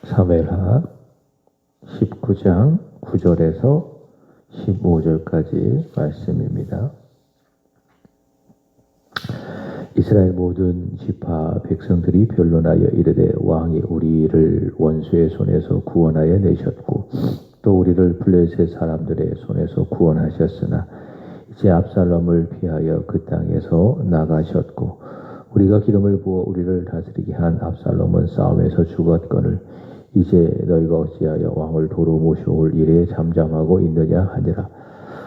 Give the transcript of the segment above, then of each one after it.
사무엘하 19장 9절에서 15절까지 말씀입니다. 이스라엘 모든 지파 백성들이 변론하여 이르되 왕이 우리를 원수의 손에서 구원하여 내셨고 또 우리를 블레셋 사람들의 손에서 구원하셨으나 이제 압살롬을 피하여 그 땅에서 나가셨고 우리가 기름을 부어 우리를 다스리게 한 압살롬은 싸움에서 죽었거늘 이제 너희가 어찌하여 왕을 도로 모셔올 일에 잠잠하고 있느냐 하니라.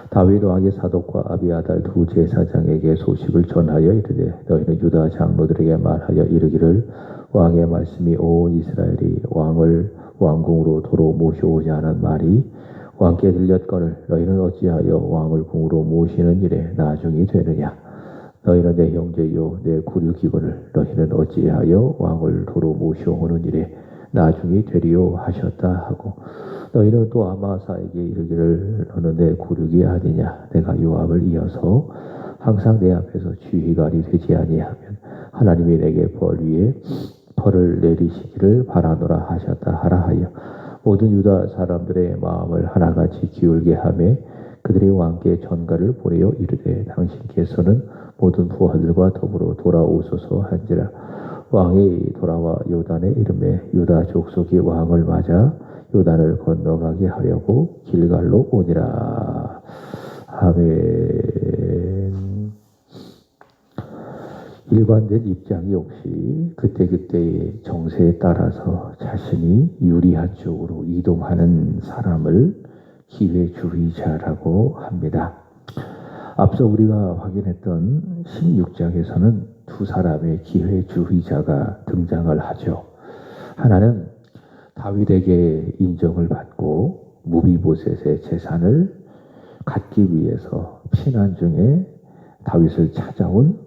다윗 왕이 사독과 아비아달 두 제사장에게 소식을 전하여 이르되 너희는 유다 장로들에게 말하여 이르기를 왕의 말씀이 온 이스라엘이 왕을 왕궁으로 도로 모셔오지 않은 말이 왕께 들렸거늘 너희는 어찌하여 왕을 궁으로 모시는 일에 나중이 되느냐. 너희는 내 형제요 내 구류기거늘 너희는 어찌하여 왕을 도로 모셔오는 일에 나중이 되리요 하셨다 하고 너희는 또 아마사에게 이르기를 너는 내 구륙이 아니냐. 내가 요압을 이어서 항상 내 앞에서 지휘관이 되지 아니하면 하나님이 내게 벌 위에 벌을 내리시기를 바라노라 하셨다 하라 하여 모든 유다 사람들의 마음을 하나같이 기울게 하매 그들이 왕께 전가를 보내어 이르되 당신께서는 모든 부하들과 더불어 돌아오소서 한지라. 왕이 돌아와 요단에 이름에 유다 족속이 왕을 맞아 요단을 건너가게 하려고 길갈로 오니라. 아멘. 일관된 입장이 없이 그때그때의 정세에 따라서 자신이 유리한 쪽으로 이동하는 사람을 기회주의자라고 합니다. 앞서 우리가 확인했던 16장에서는 두 사람의 기회주의자가 등장을 하죠. 하나는 다윗에게 인정을 받고 무비보셋의 재산을 갖기 위해서 피난 중에 다윗을 찾아온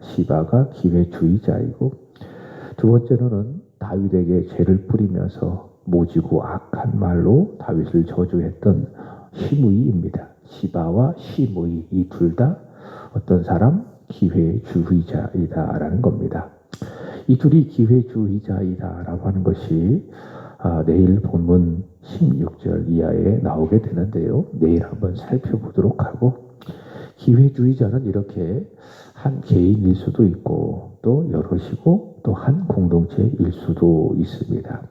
시바가 기회주의자이고 두 번째로는 다윗에게 죄를 뿌리면서 모지고 악한 말로 다윗을 저주했던 시므이입니다. 시바와 시므이 이 둘 다 어떤 사람? 기회주의자이다라는 겁니다. 이 둘이 기회주의자이다라고 하는 것이 내일 본문 16절 이하에 나오게 되는데요. 내일 한번 살펴보도록 하고 기회주의자는 이렇게 한 개인일 수도 있고 또 여럿이고 또 한 공동체일 수도 있습니다.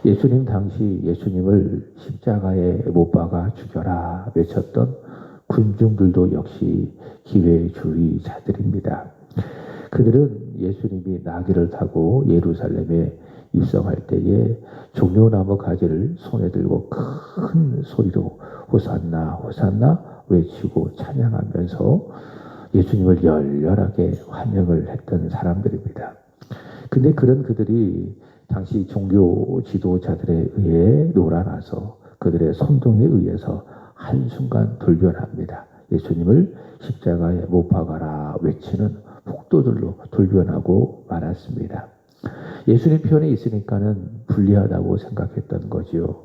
예수님 당시 예수님을 십자가에 못 박아 죽여라 외쳤던 군중들도 역시 기회주의자들입니다. 그들은 예수님이 나귀를 타고 예루살렘에 입성할 때에 종려나무 가지를 손에 들고 큰 소리로 호산나 호산나 외치고 찬양하면서 예수님을 열렬하게 환영을 했던 사람들입니다. 근데 그런 그들이 당시 종교 지도자들에 의해 놀아나서 그들의 선동에 의해서 한순간 돌변합니다. 예수님을 십자가에 못 박아라 외치는 폭도들로 돌변하고 말았습니다. 예수님 편에 있으니까는 불리하다고 생각했던 거지요.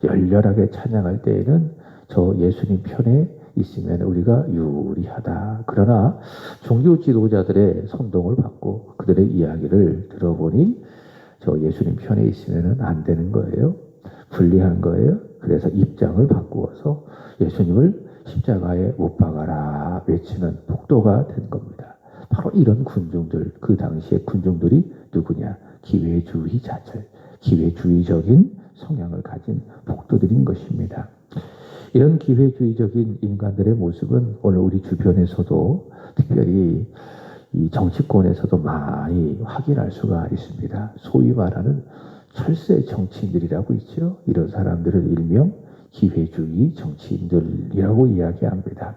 열렬하게 찬양할 때에는 저 예수님 편에 있으면 우리가 유리하다. 그러나 종교 지도자들의 선동을 받고 그들의 이야기를 들어보니 저 예수님 편에 있으면 안 되는 거예요. 불리한 거예요. 그래서 입장을 바꾸어서 예수님을 십자가에 못 박아라 외치는 폭도가 된 겁니다. 바로 이런 군중들, 그 당시의 군중들이 누구냐? 기회주의자들, 기회주의적인 성향을 가진 폭도들인 것입니다. 이런 기회주의적인 인간들의 모습은 오늘 우리 주변에서도 특별히 이 정치권에서도 많이 확인할 수가 있습니다. 소위 말하는 철새 정치인들이라고 있죠. 이런 사람들을 일명 기회주의 정치인들이라고 이야기합니다.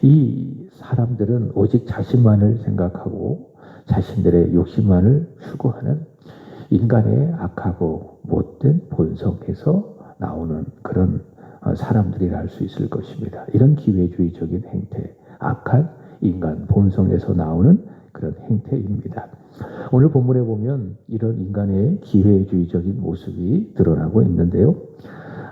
이 사람들은 오직 자신만을 생각하고 자신들의 욕심만을 추구하는 인간의 악하고 못된 본성에서 나오는 그런 사람들이라 할 수 있을 것입니다. 이런 기회주의적인 행태, 악한 인간 본성에서 나오는 그런 행태입니다. 오늘 본문에 보면 이런 인간의 기회주의적인 모습이 드러나고 있는데요.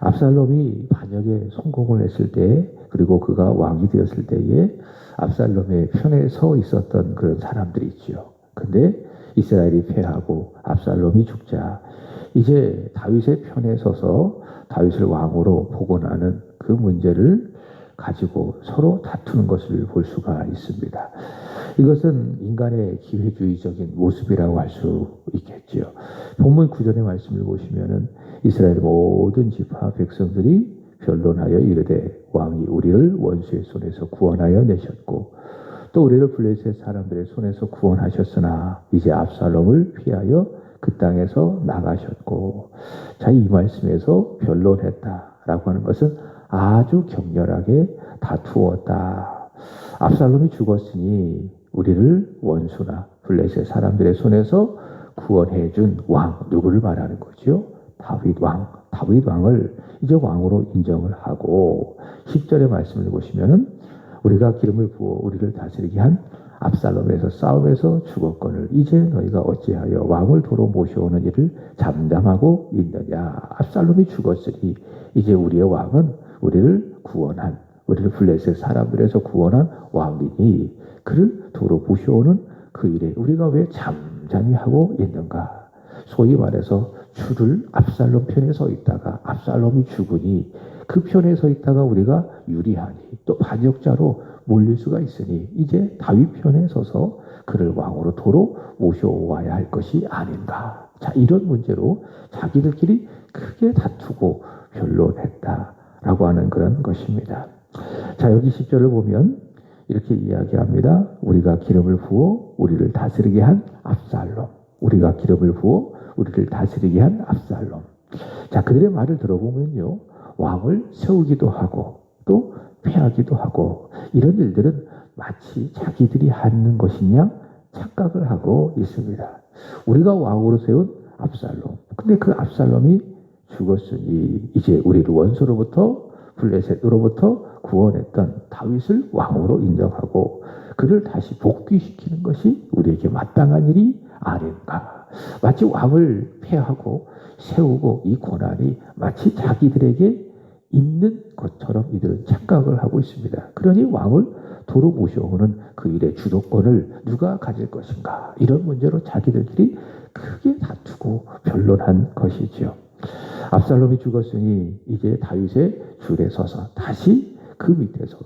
압살롬이 반역에 성공을 했을 때 그리고 그가 왕이 되었을 때에 압살롬의 편에 서 있었던 그런 사람들이 있죠. 근데 이스라엘이 패하고 압살롬이 죽자 이제 다윗의 편에 서서 다윗을 왕으로 복원하는 그 문제를 가지고 서로 다투는 것을 볼 수가 있습니다. 이것은 인간의 기회주의적인 모습이라고 할 수 있겠지요. 본문 9절의 말씀을 보시면은 이스라엘 모든 지파 백성들이 변론하여 이르되 왕이 우리를 원수의 손에서 구원하여 내셨고 또 우리를 블레셋 사람들의 손에서 구원하셨으나 이제 압살롬을 피하여 그 땅에서 나가셨고, 자, 이 말씀에서 변론했다라고 하는 것은 아주 격렬하게 다투었다. 압살롬이 죽었으니 우리를 원수나 블레셋 사람들의 손에서 구원해준 왕, 누구를 말하는 거죠? 다윗 왕. 다윗 왕을 이제 왕으로 인정을 하고 10절의 말씀을 보시면은 우리가 기름을 부어 우리를 다스리게 한 압살롬에서 싸움에서 죽었거늘 이제 너희가 어찌하여 왕을 도로 모셔오는 일을 잠잠하고 있느냐. 압살롬이 죽었으니 이제 우리의 왕은 우리를 구원한, 우리를 블레셋 사람들에서 구원한 왕이니 그를 도로 모셔오는 그 일에 우리가 왜 잠잠히 하고 있는가. 소위 말해서 주를 압살롬 편에 서 있다가 압살롬이 죽으니 그 편에 서 있다가 우리가 유리하니 또 반역자로 몰릴 수가 있으니 이제 다윗 편에 서서 그를 왕으로 도로 모셔와야 할 것이 아닌가. 자, 이런 문제로 자기들끼리 크게 다투고 변론했다라고 하는 그런 것입니다. 자, 여기 10절을 보면 이렇게 이야기합니다. 우리가 기름을 부어 우리를 다스리게 한 압살롬. 우리가 기름을 부어 우리를 다스리게 한 압살롬. 자, 그들의 말을 들어보면요, 왕을 세우기도 하고 또 패하기도 하고 이런 일들은 마치 자기들이 하는 것이냐 착각을 하고 있습니다. 우리가 왕으로 세운 압살롬. 근데 그 압살롬이 죽었으니 이제 우리를 원수로부터 블레셋으로부터 구원했던 다윗을 왕으로 인정하고 그를 다시 복귀시키는 것이 우리에게 마땅한 일이 아닌가. 마치 왕을 폐하고 세우고 이 고난이 마치 자기들에게 있는 것처럼 이들은 착각을 하고 있습니다. 그러니 왕을 도로 모셔오는 그 일의 주도권을 누가 가질 것인가. 이런 문제로 자기들끼리 크게 다투고 변론한 것이지요. 압살롬이 죽었으니 이제 다윗의 줄에 서서 다시 그 밑에서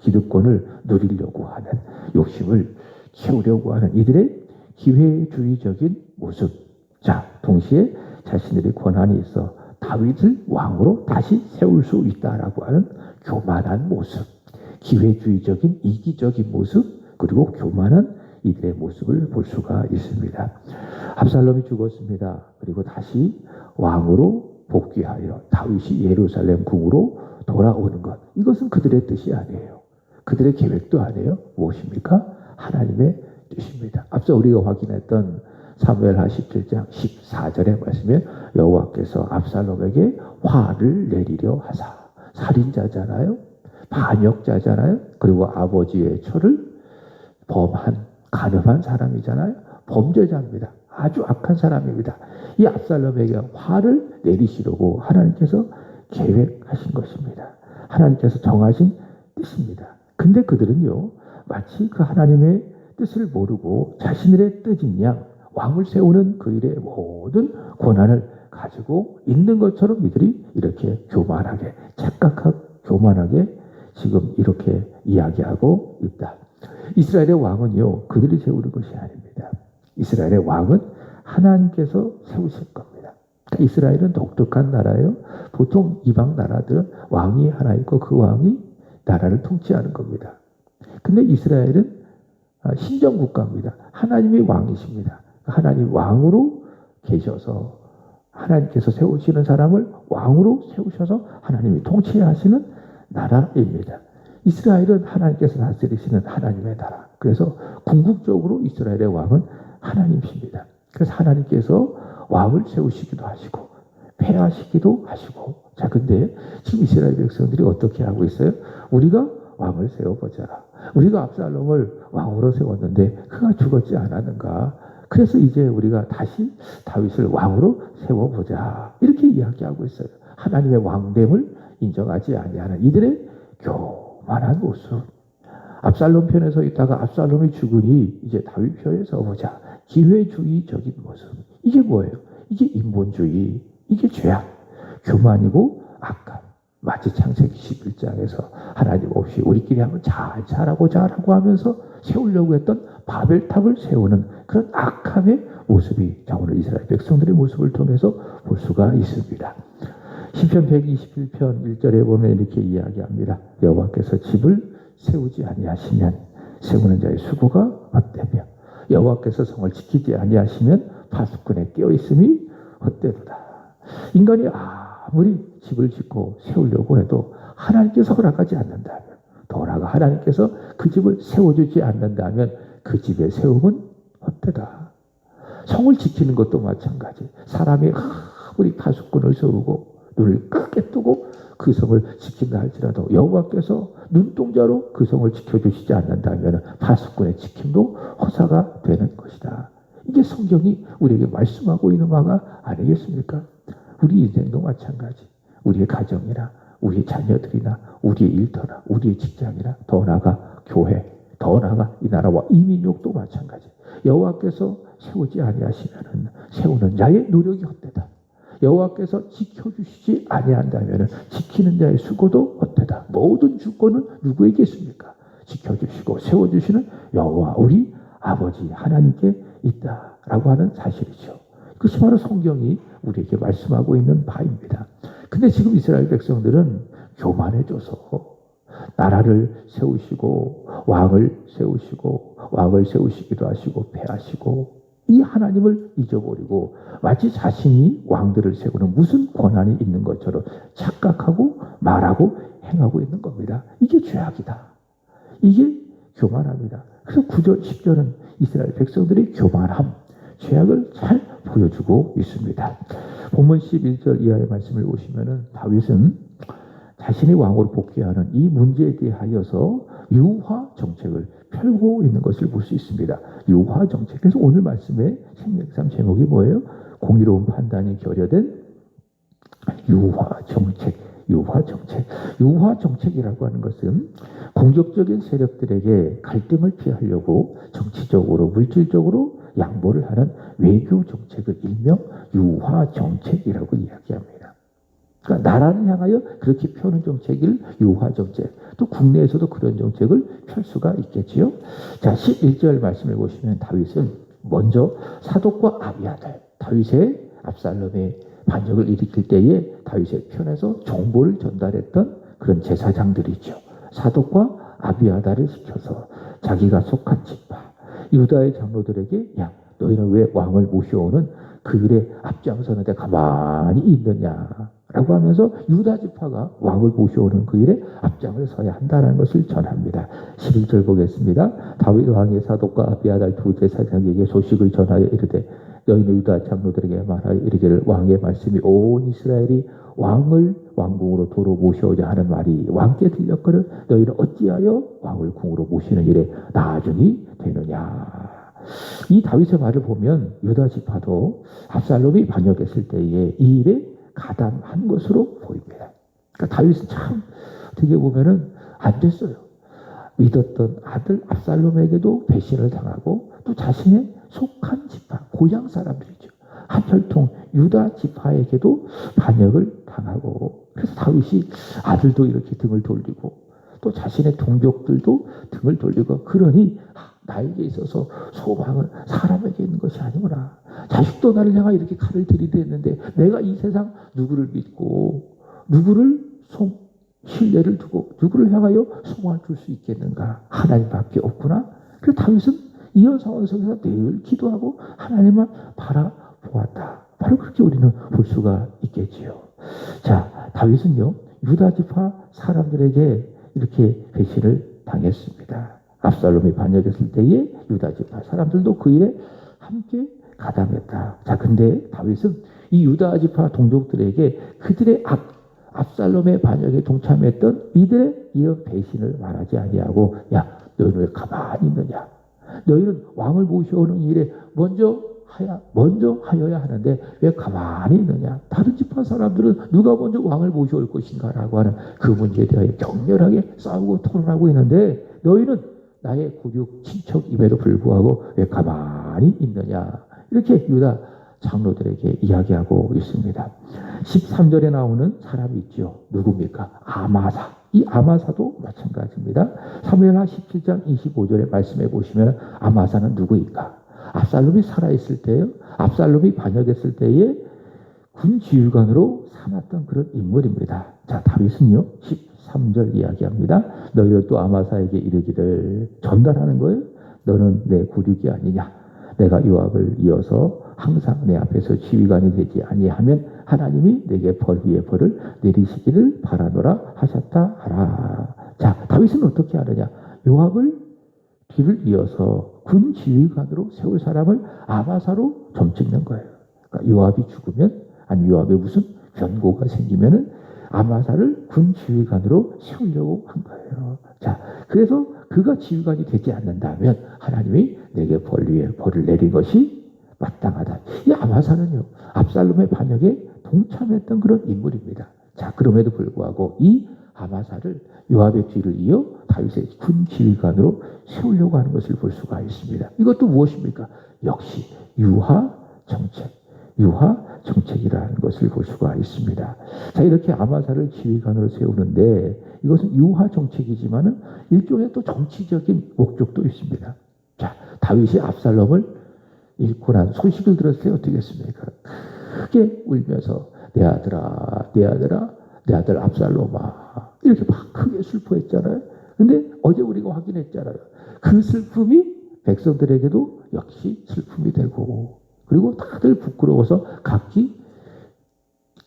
기득권을 누리려고 하는 욕심을 채우려고 하는 이들의 기회주의적인 모습. 자, 동시에 자신들의 권한이 있어 다윗을 왕으로 다시 세울 수 있다라고 하는 교만한 모습, 기회주의적인 이기적인 모습, 그리고 교만한 이들의 모습을 볼 수가 있습니다. 압살롬이 죽었습니다. 그리고 다시 왕으로 복귀하여 다윗이 예루살렘 궁으로 돌아오는 것, 이것은 그들의 뜻이 아니에요. 그들의 계획도 아니에요. 무엇입니까? 하나님의 뜻입니다. 앞서 우리가 확인했던 사무엘하 17장 14절의 말씀에 여호와께서 압살롬에게 화를 내리려 하사, 살인자잖아요. 반역자잖아요. 그리고 아버지의 처를 범한 간음한 사람이잖아요. 범죄자입니다. 아주 악한 사람입니다. 이 압살롬에게 화를 내리시려고 하나님께서 계획하신 것입니다. 하나님께서 정하신 뜻입니다. 근데 그들은요, 마치 그 하나님의 뜻을 모르고 자신들의 뜻인 양 왕을 세우는 그 일의 모든 권한을 가지고 있는 것처럼 이들이 이렇게 교만하게, 착각하고 교만하게 지금 이렇게 이야기하고 있다. 이스라엘의 왕은요, 그들이 세우는 것이 아닙니다. 이스라엘의 왕은 하나님께서 세우실 겁니다. 그러니까 이스라엘은 독특한 나라예요. 보통 이방 나라들은 왕이 하나 있고 그 왕이 나라를 통치하는 겁니다. 근데 이스라엘은 신정국가입니다. 하나님이 왕이십니다. 하나님 왕으로 계셔서 하나님께서 세우시는 사람을 왕으로 세우셔서 하나님이 통치하시는 나라입니다. 이스라엘은 하나님께서 다스리시는 하나님의 나라. 그래서 궁극적으로 이스라엘의 왕은 하나님이십니다. 그래서 하나님께서 왕을 세우시기도 하시고 폐하시기도 하시고. 자, 근데 지금 이스라엘 백성들이 어떻게 하고 있어요? 우리가 왕을 세워보자. 우리가 압살롬을 왕으로 세웠는데 그가 죽었지 않았는가? 그래서 이제 우리가 다시 다윗을 왕으로 세워보자. 이렇게 이야기하고 있어요. 하나님의 왕됨을 인정하지 아니하는 이들의 교만한 모습. 압살롬 편에 서 있다가 압살롬이 죽으니 이제 다윗 편에 서보자. 기회주의적인 모습. 이게 뭐예요? 이게 인본주의, 이게 죄악, 교만이고 악감. 마치 창세기 11장에서 하나님 없이 우리끼리 한번 잘하고 하면서 세우려고 했던 바벨탑을 세우는 그런 악함의 모습이 오늘 이스라엘 백성들의 모습을 통해서 볼 수가 있습니다. 시편 121편 1절에 보면 이렇게 이야기합니다. 여호와께서 집을 세우지 아니하시면 세우는 자의 수고가 헛되며 여호와께서 성을 지키지 아니하시면 파수꾼에 깨어있음이 헛되도다. 인간이 아무리 집을 짓고 세우려고 해도 하나님께서 허락하지 않는다면, 더 나아가 하나님께서 그 집을 세워주지 않는다면 그 집의 세움은 헛되다. 성을 지키는 것도 마찬가지. 사람이 아무리 파수꾼을 세우고 눈을 크게 뜨고 그 성을 지킨다 할지라도 여호와께서 눈동자로 그 성을 지켜주시지 않는다면 파수꾼의 지킴도 허사가 되는 것이다. 이게 성경이 우리에게 말씀하고 있는 바가 아니겠습니까? 우리 인생도 마찬가지. 우리의 가정이나 우리의 자녀들이나 우리의 일터나 우리의 직장이나 더 나아가 교회, 더 나아가 이 나라와 이 민족도 마찬가지. 여호와께서 세우지 아니하시면 세우는 자의 노력이 헛되다. 여호와께서 지켜주시지 아니한다면 지키는 자의 수고도 헛되다. 모든 주권은 누구에게 있습니까? 지켜주시고 세워주시는 여호와 우리 아버지 하나님께 있다라고 하는 사실이죠. 그것이 바로 성경이 우리에게 말씀하고 있는 바입니다. 근데 지금 이스라엘 백성들은 교만해져서 나라를 세우시고 왕을 세우시기도 하시고 패하시고 이 하나님을 잊어버리고 마치 자신이 왕들을 세우는 무슨 권한이 있는 것처럼 착각하고 말하고 행하고 있는 겁니다. 이게 죄악이다. 이게 교만합니다. 그래서 9절, 10절은 이스라엘 백성들의 교만함, 죄악을 잘 보여주고 있습니다. 본문 11절 이하의 말씀을 보시면은 다윗은 자신의 왕으로 복귀하는 이 문제에 대하여서 유화 정책을 펼고 있는 것을 볼 수 있습니다. 유화 정책. 그래서 오늘 말씀의 생명상 제목이 뭐예요? 공의로운 판단이 결여된 유화 정책. 유화 정책. 유화 정책이라고 하는 것은 공격적인 세력들에게 갈등을 피하려고 정치적으로, 물질적으로 양보를 하는 외교 정책을 일명 유화 정책이라고 이야기합니다. 그러니까 나라를 향하여 그렇게 펴는 정책을 유화 정책. 또 국내에서도 그런 정책을 펼 수가 있겠지요. 자, 11절 말씀을 보시면 다윗은 먼저 사독과 아비아달, 다윗의 압살롬의 반역을 일으킬 때에 다윗의 편에서 정보를 전달했던 그런 제사장들이죠. 사독과 아비아달을 시켜서 자기가 속한 지파 유다의 장로들에게 야 너희는 왜 왕을 모셔오는 그 일에 앞장서는데 가만히 있느냐라고 하면서 유다 지파가 왕을 모셔오는 그 일에 앞장을 서야 한다는 것을 전합니다. 11절 보겠습니다. 다윗 왕의 사독과 아비아달 두 제사장에게 소식을 전하여 이르되 너희는 유다 장로들에게 말하여 이르기를 왕의 말씀이 온 이스라엘이 왕을 왕궁으로 도로 모셔오자 하는 말이 왕께 들렸거늘 너희는 어찌하여 왕을 궁으로 모시는 일에 나중이 되느냐. 이 다윗의 말을 보면 유다 지파도 압살롬이 반역했을 때에 이 일에 가담한 것으로 보입니다. 그러니까 다윗은 참 어떻게 보면은 안 됐어요. 믿었던 아들 압살롬에게도 배신을 당하고 또 자신의 속한 지파, 고향 사람들이죠. 한 혈통 유다 지파에게도 반역을 당하고 그래서 다윗이 아들도 이렇게 등을 돌리고 또 자신의 동족들도 등을 돌리고 그러니 나에게 있어서 소망은 사람에게 있는 것이 아니구나. 자식도 나를 향하여 이렇게 칼을 들이댔는데 내가 이 세상 누구를 믿고 누구를 신뢰를 두고 누구를 향하여 소망을 줄 수 있겠는가. 하나님밖에 없구나. 그래서 다윗은 이런 상황 속에서 늘 기도하고 하나님만 바라보았다. 바로 그렇게 우리는 볼 수가 있겠지요. 자, 다윗은요 유다 지파 사람들에게 이렇게 배신을 당했습니다. 압살롬이 반역했을 때에 유다 지파 사람들도 그 일에 함께 가담했다. 자, 근데 다윗은 이 유다 지파 동족들에게 그들의 압살롬의 반역에 동참했던 이들의 이런 배신을 말하지 아니하고 야 너희는 왜 가만히 있느냐. 너희는 왕을 모셔오는 일에 먼저 하여야 하는데 왜 가만히 있느냐. 다른 지파 사람들은 누가 먼저 왕을 모셔올 것인가 라고 하는 그 문제에 대하여 격렬하게 싸우고 토론하고 있는데 너희는 나의 고륙 친척임에도 불구하고 왜 가만히 있느냐. 이렇게 유다 장로들에게 이야기하고 있습니다. 13절에 나오는 사람이 있죠. 누굽니까? 아마사. 이 아마사도 마찬가지입니다. 사무엘하 17장 25절에 말씀해 보시면 아마사는 누구인가? 압살롬이 살아있을 때요. 압살롬이 반역했을 때에 군 지휘관으로 삼았던 그런 인물입니다. 자, 다윗은요. 13절 이야기합니다. 너희는 또 아마사에게 이르기를 전달하는 거예요. 너는 내 굴육이 아니냐. 내가 요압을 이어서 항상 내 앞에서 지휘관이 되지 아니하면 하나님이 내게 벌 위에 벌을 내리시기를 바라노라 하셨다 하라. 자, 다윗은 어떻게 하느냐. 요압을 뒤를 이어서 군 지휘관으로 세울 사람을 아마사로 점찍는 거예요. 그러니까 요압이 죽으면, 아니 요압에 무슨 변고가 생기면은 아마사를 군 지휘관으로 세우려고 한 거예요. 자, 그래서 그가 지휘관이 되지 않는다면 하나님이 내게 벌 위에 벌을 내린 것이 마땅하다. 이 아마사는요, 압살롬의 반역에 동참했던 그런 인물입니다. 자, 그럼에도 불구하고 이 아마사를 요압의 뒤를 이어 다윗의 군 지휘관으로 세우려고 하는 것을 볼 수가 있습니다. 이것도 무엇입니까? 역시 유하 정책, 유하 정책이라는 것을 볼 수가 있습니다. 자, 이렇게 아마사를 지휘관으로 세우는데 이것은 유하 정책이지만은 일종의 또 정치적인 목적도 있습니다. 자, 다윗이 압살롬을 잃고 난 소식을 들었을 때 어떻게 했습니까? 크게 울면서 내 아들아, 내 아들아, 내 아들 압살롬아, 이렇게 막 크게 슬퍼했잖아요. 근데 어제 우리가 확인했잖아요. 그 슬픔이 백성들에게도 역시 슬픔이 되고, 그리고 다들 부끄러워서 각기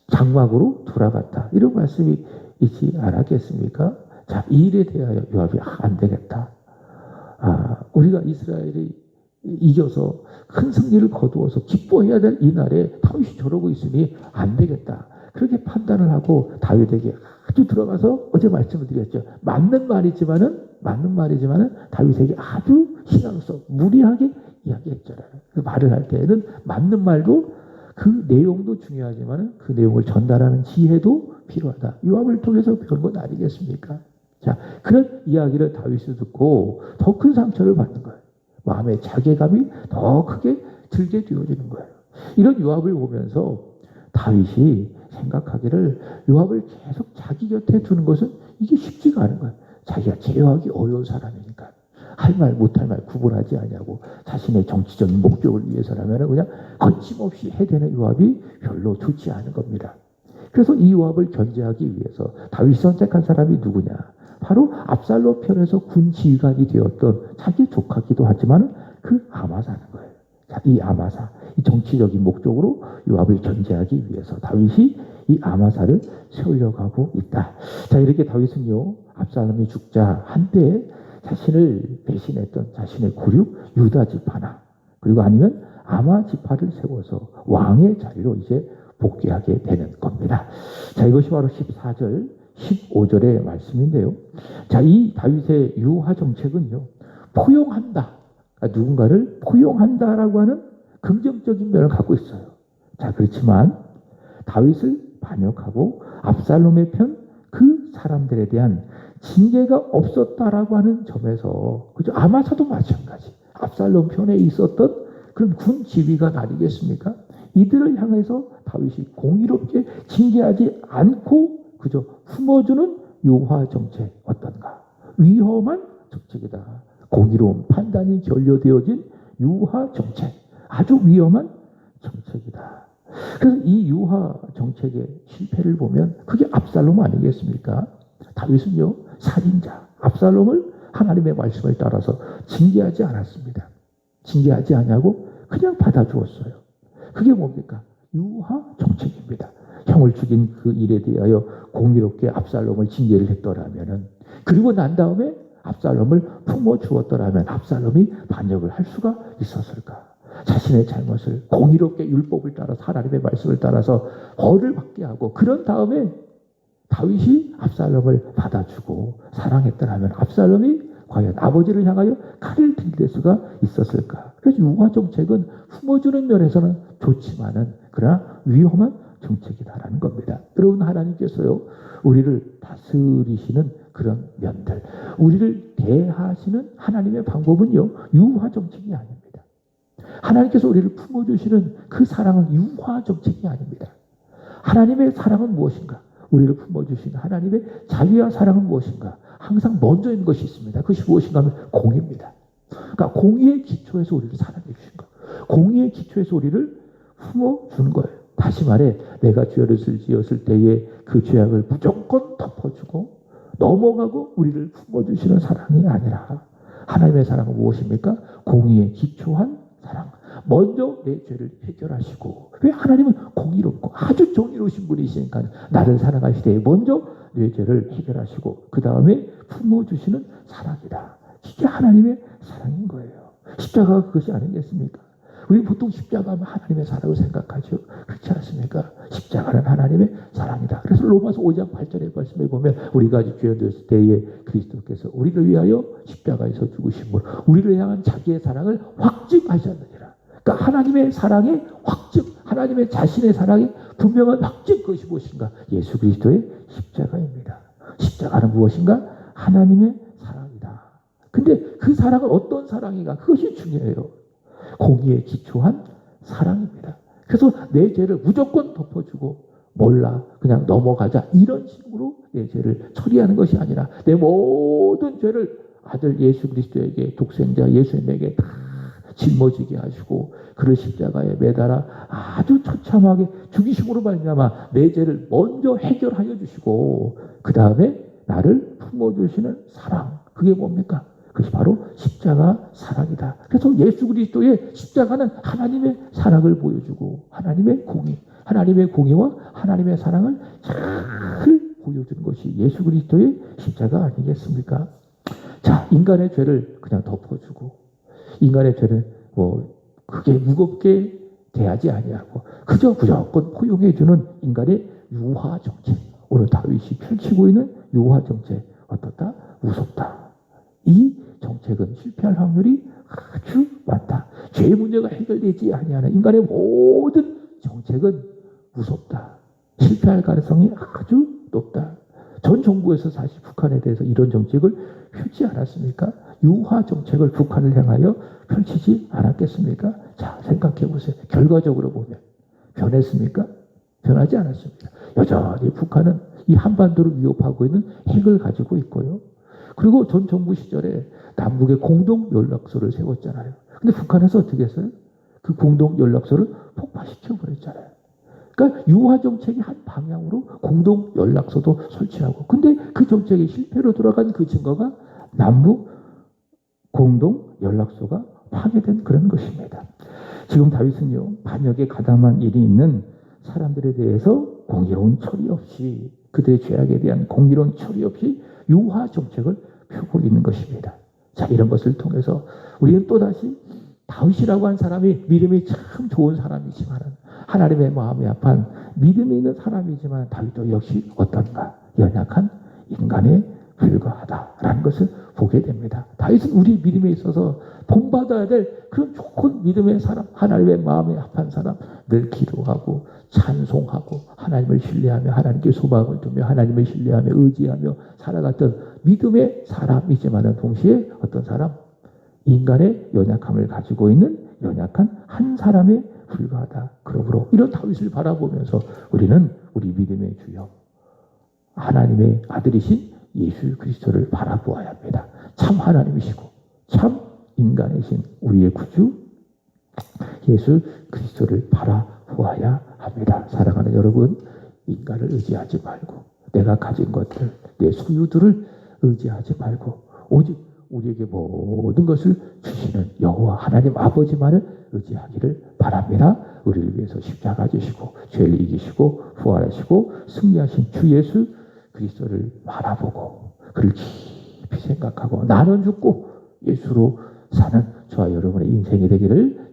장막으로 돌아갔다. 이런 말씀이 있지 않았겠습니까? 자, 이 일에 대하여 요압이 안 되겠다. 우리가 이스라엘이 이겨서 큰 승리를 거두어서 기뻐해야 될 이 날에 다윗이 저러고 있으니 안 되겠다. 그렇게 판단을 하고 다윗에게 아주 들어가서 어제 말씀을 드렸죠. 맞는 말이지만은 다윗에게 아주 신앙성 무리하게 이야기했잖아요. 그 말을 할 때에는 맞는 말도 그 내용도 중요하지만은 그 내용을 전달하는 지혜도 필요하다. 요압을 통해서 배운 건 아니겠습니까? 자, 그런 이야기를 다윗이 듣고 더 큰 상처를 받는 거예요. 마음의 자괴감이 더 크게 들게 되어지는 거예요. 이런 요압을 보면서 다윗이 생각하기를 요압을 계속 자기 곁에 두는 것은 이게 쉽지가 않은 거예요. 자기가 제어하기 어려운 사람이니까. 할 말 못할 말 구분하지 않냐고 자신의 정치적인 목적을 위해서라면 그냥 거침없이 해대는 요압이 별로 좋지 않은 겁니다. 그래서 이 요압을 견제하기 위해서 다윗이 선택한 사람이 누구냐? 바로 압살롬 편에서 군 지휘관이 되었던 자기 조카기도 하지만 그 아마사는 거예요. 자, 이 아마사, 이 정치적인 목적으로 요압을 견제하기 위해서 다윗이 이 아마사를 세우려고 하고 있다. 자, 이렇게 다윗은요, 압살롬이 죽자 한때 자신을 배신했던 자신의 고륙 유다 지파나 그리고 아니면 아마 지파를 세워서 왕의 자리로 이제 복귀하게 되는 겁니다. 자, 이것이 바로 14절, 15절의 말씀인데요. 자, 이 다윗의 유하 정책은요, 포용한다. 누군가를 포용한다라고 하는 긍정적인 면을 갖고 있어요. 자, 그렇지만 다윗을 반역하고 압살롬의 편 그 사람들에 대한 징계가 없었다라고 하는 점에서, 그죠? 아마사도 마찬가지. 압살롬 편에 있었던 그런 군 지휘관 아니겠습니까? 이들을 향해서 다윗이 공의롭게 징계하지 않고 그저 품어주는 유하 정책 어떤가? 위험한 정책이다. 공의로운 판단이 결여되어진 유하 정책, 아주 위험한 정책이다. 그래서 이 유하 정책의 실패를 보면 그게 압살롬 아니겠습니까? 다윗은요, 살인자 압살롬을 하나님의 말씀을 따라서 징계하지 않았습니다. 징계하지 않냐고 그냥 받아주었어요. 그게 뭡니까? 유하 정책입니다. 형을 죽인 그 일에 대하여 공의롭게 압살롬을 징계를 했더라면은, 그리고 난 다음에 압살롬을 품어 주었더라면 압살롬이 반역을 할 수가 있었을까? 자신의 잘못을 공의롭게 율법을 따라서 하나님의 말씀을 따라서 벌을 받게 하고 그런 다음에 다윗이 압살롬을 받아주고 사랑했더라면 압살롬이 과연 아버지를 향하여 칼을 들일 수가 있었을까? 그래서 유하 정책은 품어주는 면에서는 좋지만은 그러나 위험한 정책이다라는 겁니다. 여러분, 하나님께서요, 우리를 다스리시는 그런 면들, 우리를 대하시는 하나님의 방법은요, 유하 정책이 아닙니다. 하나님께서 우리를 품어주시는 그 사랑은 유화 정책이 아닙니다. 하나님의 사랑은 무엇인가? 우리를 품어주신 하나님의 자비와 사랑은 무엇인가? 항상 먼저 있는 것이 있습니다. 그것이 무엇인가 하면 공의입니다. 그러니까 공의의 기초에서 우리를 사랑해 주신 거예요. 공의의 기초에서 우리를 품어주는 거예요. 다시 말해 내가 죄를 지었을 때에 그 죄악을 무조건 덮어주고 넘어가고 우리를 품어주시는 사랑이 아니라 하나님의 사랑은 무엇입니까? 공의에 기초한 사랑. 먼저 내 죄를 해결하시고, 왜 하나님은 공의롭고 아주 정의로우신 분이시니까 나를 사랑하시되 먼저 내 죄를 해결하시고 그 다음에 품어주시는 사랑이다. 이게 하나님의 사랑인 거예요. 십자가가 그것이 아니겠습니까? 우리 보통 십자가 하면 하나님의 사랑을 생각하죠. 그렇지 않습니까? 십자가는 하나님의 사랑이다. 그래서 로마서 5장 8절의 말씀에 보면 우리가 아직 죄였을 때에 그리스도께서 우리를 위하여 십자가에서 죽으심으로 우리를 향한 자기의 사랑을 확증하셨느니라. 그러니까 하나님의 사랑의 확증, 하나님의 자신의 사랑의 분명한 확증, 그것이 무엇인가? 예수 그리스도의 십자가입니다. 십자가는 무엇인가? 하나님의 사랑이다. 근데 그 사랑은 어떤 사랑인가? 그것이 중요해요. 공의에 기초한 사랑입니다. 그래서 내 죄를 무조건 덮어주고 몰라 그냥 넘어가자 이런 식으로 내 죄를 처리하는 것이 아니라 내 모든 죄를 아들 예수 그리스도에게, 독생자 예수님에게 다 짊어지게 하시고 그를 십자가에 매달아 아주 처참하게 죽이심으로 말미암아 내 죄를 먼저 해결하여 주시고 그 다음에 나를 품어주시는 사랑, 그게 뭡니까? 그것이 바로 십자가 사랑이다. 그래서 예수 그리스도의 십자가는 하나님의 사랑을 보여주고 하나님의 공의와 하나님의 사랑을 잘 보여주는 것이 예수 그리스도의 십자가 아니겠습니까? 자, 인간의 죄를 그냥 덮어주고 인간의 죄를 크게 무겁게 대하지 아니하고 그저 무조건 포용해주는 인간의 유화 정책. 오늘 다윗이 펼치고 있는 유화 정책 어떻다? 무섭다. 이 정책은 실패할 확률이 아주 많다. 죄의 문제가 해결되지 아니하는 인간의 모든 정책은 무섭다. 실패할 가능성이 아주 높다. 전 정부에서 사실 북한에 대해서 이런 정책을 펼치지 않았습니까? 유화 정책을 북한을 향하여 펼치지 않았겠습니까? 자, 생각해 보세요. 결과적으로 보면 변했습니까? 변하지 않았습니다. 여전히 북한은 이 한반도를 위협하고 있는 핵을 가지고 있고요. 그리고 전 정부 시절에 남북의 공동 연락소를 세웠잖아요. 근데 북한에서 어떻게 했어요? 그 공동 연락소를 폭파시켜 버렸잖아요. 그러니까 유화 정책이 한 방향으로 공동 연락소도 설치하고, 근데 그 정책이 실패로 돌아간 그 증거가 남북 공동 연락소가 파괴된 그런 것입니다. 지금 다윗은요, 반역에 가담한 일이 있는 사람들에 대해서 공의로운 처리 없이, 그들의 죄악에 대한 공의로운 처리 없이 유화 정책을 펴고 있는 것입니다. 자, 이런 것을 통해서 우리는 또다시 다윗이라고 한 사람이 믿음이 참 좋은 사람이지만 하나님의 마음이 아픈 믿음이 있는 사람이지만 다윗도 역시 어떤가? 연약한 인간에 불과하다라는 것을 보게 됩니다. 다윗은 우리 믿음에 있어서 본받아야 될 그런 좋은 믿음의 사람, 하나님의 마음에 합한 사람, 늘 기도하고 찬송하고 하나님을 신뢰하며 하나님께 소망을 두며 하나님을 신뢰하며 의지하며 살아갔던 믿음의 사람이지만 동시에 어떤 사람? 인간의 연약함을 가지고 있는 연약한 한 사람에 불과하다. 그러므로 이런 다윗을 바라보면서 우리는 우리 믿음의 주여 하나님의 아들이신 예수 그리스도를 바라보아야 합니다. 참 하나님이시고 참 인간이신 우리의 구주 예수 그리스도를 바라보아야 합니다. 사랑하는 여러분, 인간을 의지하지 말고 내가 가진 것들, 내 소유들을 의지하지 말고 오직 우리에게 모든 것을 주시는 여호와 하나님 아버지만을 의지하기를 바랍니다. 우리를 위해서 십자가 지시고 죄를 이기시고 부활하시고 승리하신 주 예수 그리스도를 바라보고 그를 깊이 생각하고 나는 죽고 예수로 사는 저와 여러분의 인생이 되기를